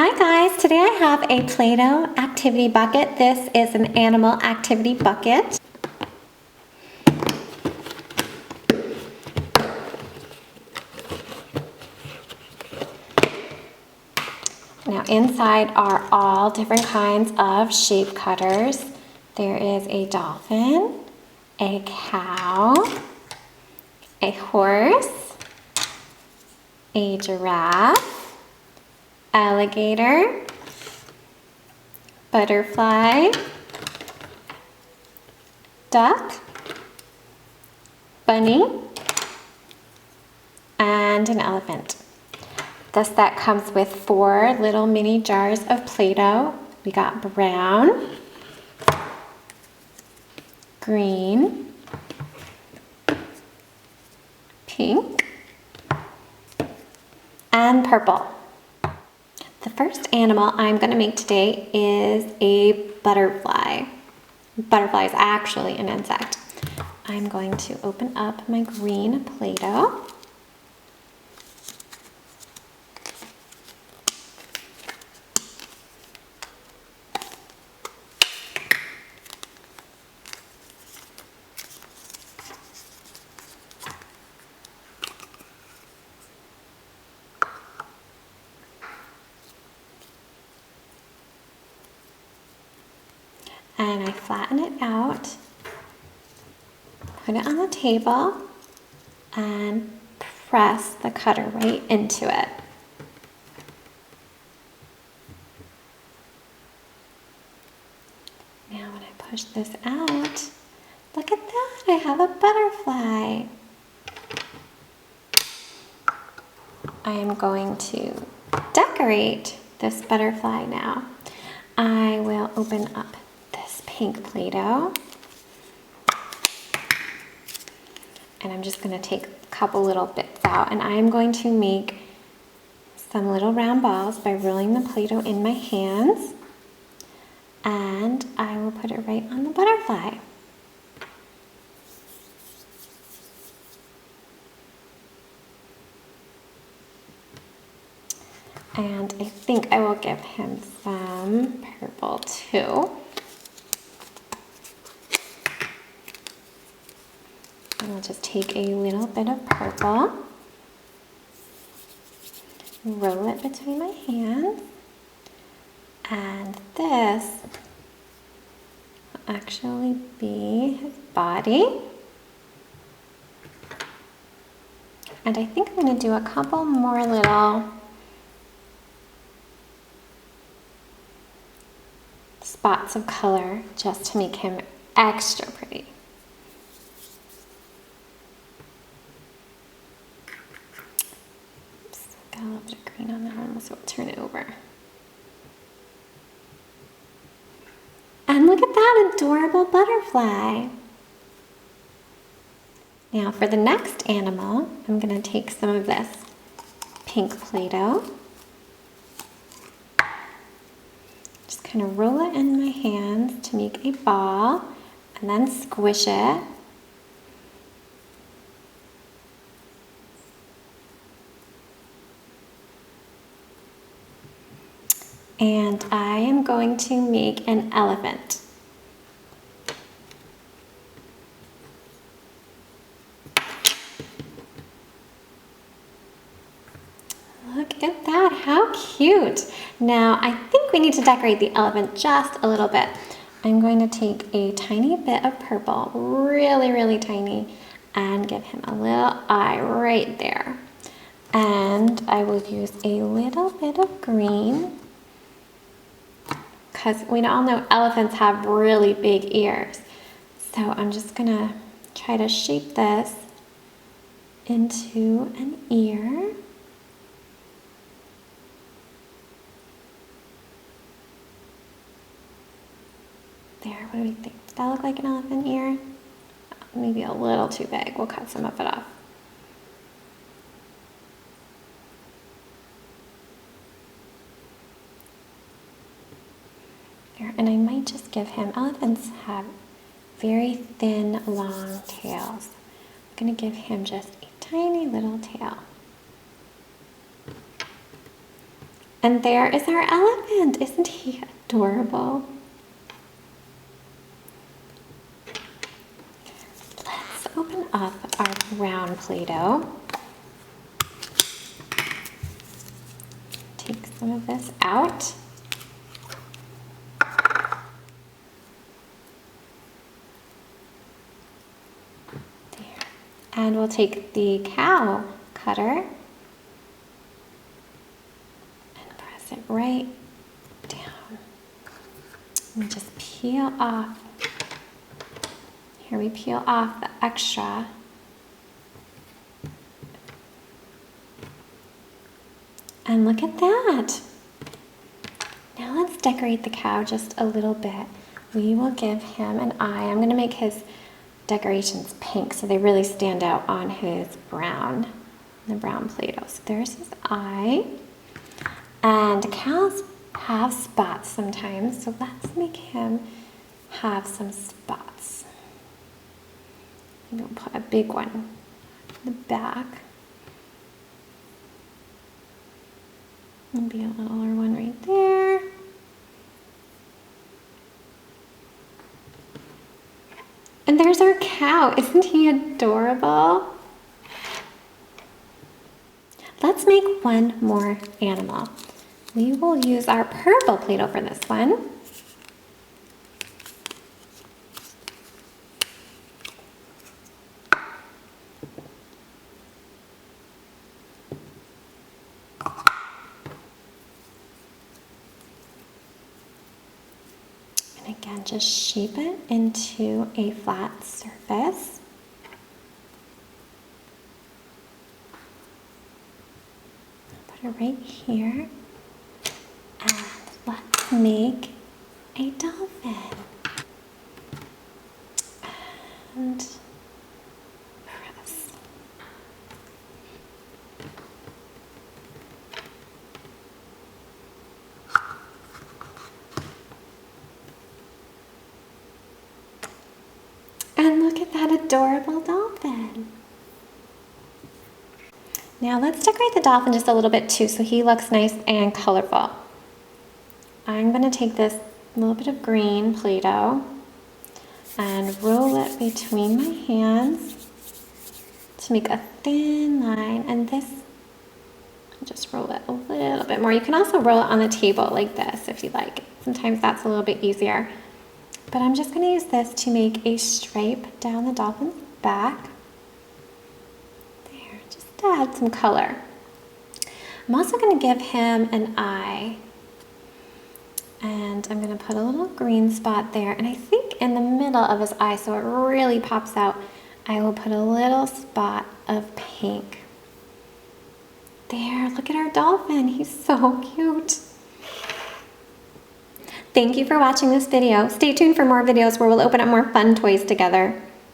Hi guys, today I have a Play-Doh activity bucket. This is an animal activity bucket. Now inside are all different kinds of shape cutters. There is a dolphin, a cow, a horse, a giraffe, alligator, butterfly, duck, bunny, and an elephant. The set comes with 4 little mini jars of Play-Doh. We got brown, green, pink, and purple. The first animal I'm going to make today is a butterfly. Butterfly is actually an insect. I'm going to open up my green Play-Doh. And I flatten it out, put it on the table, and press the cutter right into it. Now when I push this out, look at that, I have a butterfly. I am going to decorate this butterfly now. I will open up this pink Play-Doh. And I'm just going to take a couple little bits out, and I'm going to make some little round balls by rolling the Play-Doh in my hands, and I will put it right on the butterfly. And I think I will give him some purple too. And I'll just take a little bit of purple, roll it between my hands, and this will actually be his body. And I think I'm going to do a couple more little spots of color just to make him extra pretty. Oops, got a little bit of green on that one, so we'll turn it over. And look at that adorable butterfly. Now for the next animal, I'm going to take some of this pink Play-Doh. Just kind of roll it in my hands to make a ball, and then squish it. And I am going to make an elephant. Look at that, how cute. Now I think we need to decorate the elephant just a little bit. I'm going to take a tiny bit of purple, really tiny, and give him a little eye right there. And I will use a little bit of green, because we all know elephants have really big ears. So I'm just gonna try to shape this into an ear. There, what do we think? Does that look like an elephant ear? Maybe a little too big. We'll cut some of it off. There, and I might just give him, elephants have very thin, long tails. I'm going to give him just a tiny little tail. And there is our elephant. Isn't he adorable? Let's open up our brown Play-Doh. Take some of this out. There. And we'll take the cow cutter and press it right down. And just peel off. Here we peel off the extra. And look at that. Now let's decorate the cow just a little bit. We will give him an eye. I'm going to make his decorations pink so they really stand out on his brown, the brown Play-Doh. So there's his eye. And cows have spots sometimes, so let's make him have some spots. Maybe we'll put a big one in the back. Maybe a littler one right there. And there's our cow. Isn't he adorable? Let's make one more animal. We will use our purple Play-Doh for this one. And again, just shape it into a flat surface. Put it right here. And let's make a dolphin. And press. And look at that adorable dolphin. Now let's decorate the dolphin just a little bit too so he looks nice and colorful. I'm going to take this little bit of green Play-Doh and roll it between my hands to make a thin line, and this, just roll it a little bit more. You can also roll it on the table like this if you like. Sometimes that's a little bit easier. But I'm just going to use this to make a stripe down the dolphin's back. There, just to add some color. I'm also going to give him an eye. And I'm going to put a little green spot there. And I think in the middle of his eye, so it really pops out, I will put a little spot of pink. There, look at our dolphin. He's so cute. Thank you for watching this video. Stay tuned for more videos where we'll open up more fun toys together.